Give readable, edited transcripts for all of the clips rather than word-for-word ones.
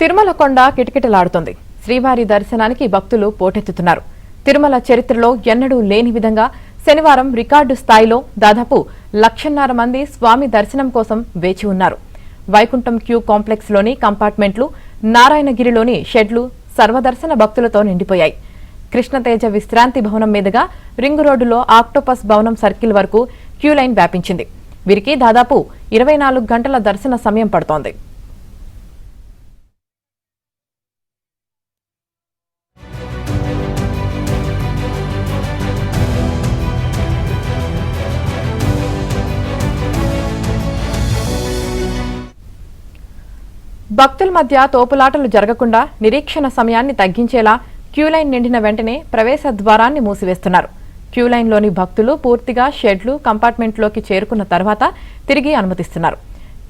తిరుమల కొండ కిటకిటలాడుతోంది. శ్రీవారి దర్శనానికి భక్తులు పోటెత్తుతున్నారు. తిరుమల చరిత్రలో ఎన్నడూ లేని విధంగా శనివారం రికార్డు స్థాయిలో దాదాపు 1,50,000 మంది స్వామి దర్శనం కోసం వేచి ఉన్నారు. వైకుంఠం క్యూ కాంప్లెక్స్ లోని కంపార్ట్మెంట్లు, నారాయణగిరిలోని షెడ్లు సర్వదర్శన భక్తులతో నిండిపోయాయి. కృష్ణతేజ విశ్రాంతి భవనం మీదుగా రింగ్ రోడ్డులో ఆక్టోపస్ భవనం సర్కిల్ వరకు క్యూ లైన్ వ్యాపించింది. వీరికి దాదాపు 24 గంటల దర్శన సమయం పడుతోంది. భక్తుల మధ్య తోపులాటలు జరగకుండా నిరీక్షణ సమయాన్ని తగ్గించేలా క్యూలైన్ నిండిన వెంటనే ప్రవేశ ద్వారాన్ని మూసివేస్తున్నారు. క్యూలైన్లోని భక్తులు పూర్తిగా షెడ్లు, కంపార్ట్మెంట్లోకి చేరుకున్న తర్వాత తిరిగి అనుమతిస్తున్నారు.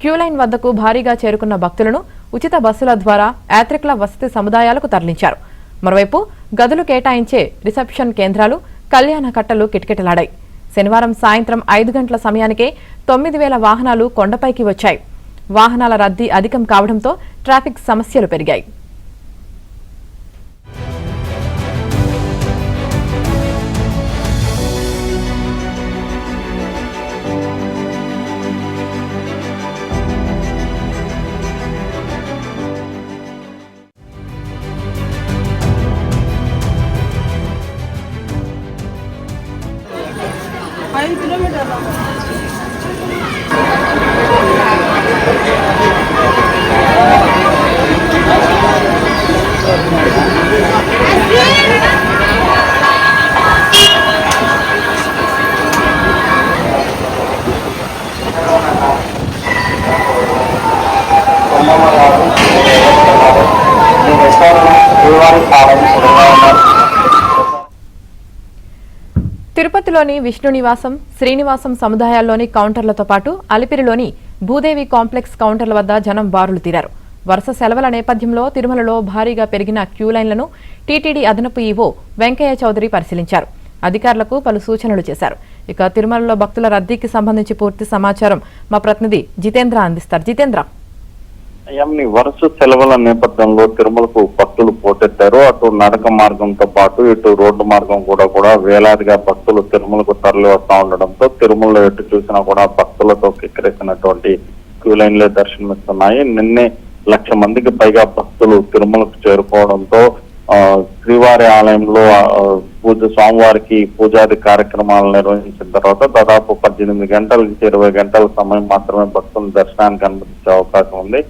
క్యూలైన్ వద్దకు భారీగా చేరుకున్న భక్తులను ఉచిత బస్సుల ద్వారా యాత్రికుల వసతి సముదాయాలకు తరలించారు. మరోవైపు గదులు కేటాయించే రిసెప్షన్ కేంద్రాలు, కళ్యాణ కట్టలు కిటకిటలాడాయి. శనివారం సాయంత్రం 5 గంటల సమయానికే 9,000 వాహనాలు కొండపైకి వచ్చాయి. వాహనాల రద్దీ అధికం కావడంతో ట్రాఫిక్ సమస్యలు పెరిగాయి. తిరుపతిలోని విష్ణు నివాసం, శ్రీనివాసం సముదాయాల్లోని కౌంటర్లతో పాటు అలిపిరిలోని భూదేవి కాంప్లెక్స్ కౌంటర్ల వద్ద జనం బారులు తీరారు. వరుస సెలవుల నేపథ్యంలో తిరుమలలో భారీగా పెరిగిన క్యూలైన్లను టీటీడీ అదనపు ఈవో వెంకయ్య చౌదరి పరిశీలించారు. అధికారులకు పలు సూచనలు చేశారు. ఇక తిరుమలలో భక్తుల రద్దీకి సంబంధించి పూర్తి సమాచారం మా ప్రతినిధి జితేంద్ర అందిస్తారు. జితేంద్ర, వరుస సెలవుల నేపథ్యంలో తిరుమలకు భక్తులు పోటెత్తారు. అటు నడక మార్గంతో పాటు ఇటు రోడ్డు మార్గం కూడా వేలాదిగా భక్తులు తిరుమలకు తరలి వస్తూ ఉండడంతో తిరుమలలో ఎటు చూసినా కూడా భక్తులతో కిక్కిరెక్కినటువంటి క్యూ లైన్లే దర్శనమిస్తున్నాయి. నిన్నే 1,00,000 మందికి పైగా భక్తులు తిరుమలకు చేరుకోవడంతో శ్రీవారి ఆలయంలో స్వామివారికి పూజాది కార్యక్రమాలు నిర్వహించిన తర్వాత దాదాపు 18 గంటల నుంచి 20 గంటల సమయం మాత్రమే భక్తుల దర్శనానికి అనుమతించే అవకాశం ఉంది.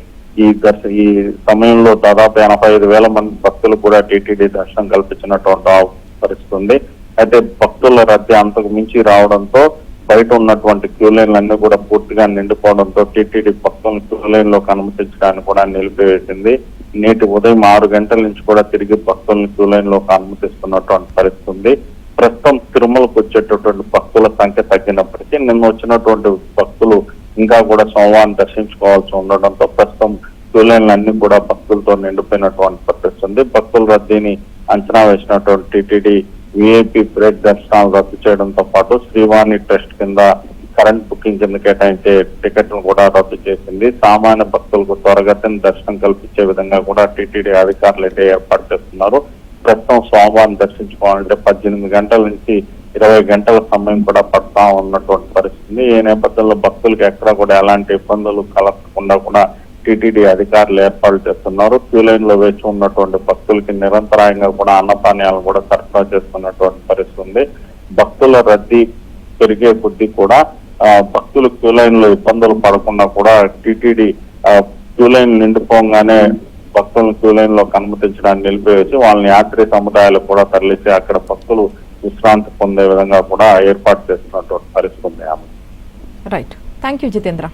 ఈ సమయంలో దాదాపు 85,000 మంది భక్తులు కూడా టీటీడీ దర్శనం కల్పించినటువంటి పరిస్థితి ఉంది. అయితే భక్తుల రద్దీ అంతకు మించి రావడంతో బయట ఉన్నటువంటి క్యూ లైన్లన్నీ కూడా పూర్తిగా నిండిపోవడంతో టీటీడీ భక్తులను క్యూ లైన్ లోకి అనుమతించడానికి కూడా నిలిపివేసింది. నేటి ఉదయం 6 గంటల నుంచి కూడా తిరిగి భక్తులను క్యూ లైన్ లోకి అనుమతిస్తున్నటువంటి పరిస్థితి ఉంది. ప్రస్తుతం తిరుమలకు వచ్చేటటువంటి భక్తుల సంఖ్య తగ్గినప్పటికీ నిన్న వచ్చినటువంటి భక్తులు ఇంకా కూడా సోమవారం దర్శించుకోవాల్సి ఉండడంతో ప్రస్తుతం క్యూ లైన్లన్నీ కూడా భక్తులతో నిండిపోయినటువంటి పరిస్థితి ఉంది. భక్తుల రద్దీని అంచనా వేసినటువంటి టీటీడీ విఐపి బ్రేక్ దర్శనాలు రద్దు చేయడంతో పాటు శ్రీవాణి ట్రస్ట్ కింద కరెంట్ బుకింగ్ కింద కేటాయించే టికెట్లను కూడా రద్దు చేసింది. సామాన్య భక్తులకు త్వరగతిని దర్శనం కల్పించే విధంగా కూడా టీటీడీ అధికారులు అయితే ఏర్పాటు చేస్తున్నారు. ప్రస్తుతం సోమవారం దర్శించుకోవాలంటే 18 గంటల నుంచి 20 గంటల సమయం కూడా పడతా ఉన్నటువంటి పరిస్థితి. ఈ నేపథ్యంలో భక్తులకు ఎక్కడ కూడా ఎలాంటి ఇబ్బందులు కలగకుండా కూడా టీటీడీ అధికారులు ఏర్పాటు చేస్తున్నారు. క్యూ లైన్ లో వేచి ఉన్నటువంటి భక్తులకి నిరంతరాయంగా కూడా అన్నపానీయాలను కూడా సరఫరా చేస్తున్నటువంటి పరిస్థితి ఉంది. భక్తుల రద్దీ పెరిగే కొద్దీ కూడా భక్తులు క్యూ లైన్ లో ఇబ్బందులు పడకుండా కూడా టీటీడీ క్యూ లైన్ నిండిపోగానే భక్తులను క్యూ లైన్ లో అనుమతించడానికి నిలిపివేసి వాళ్ళని యాత్రి సముదాయాలు కూడా తరలిసి అక్కడ భక్తులు విశ్రాంతి పొందే విధంగా కూడా ఏర్పాటు చేస్తున్నటువంటి పరిస్థితి ఉంది. Right, thank you Jitendra.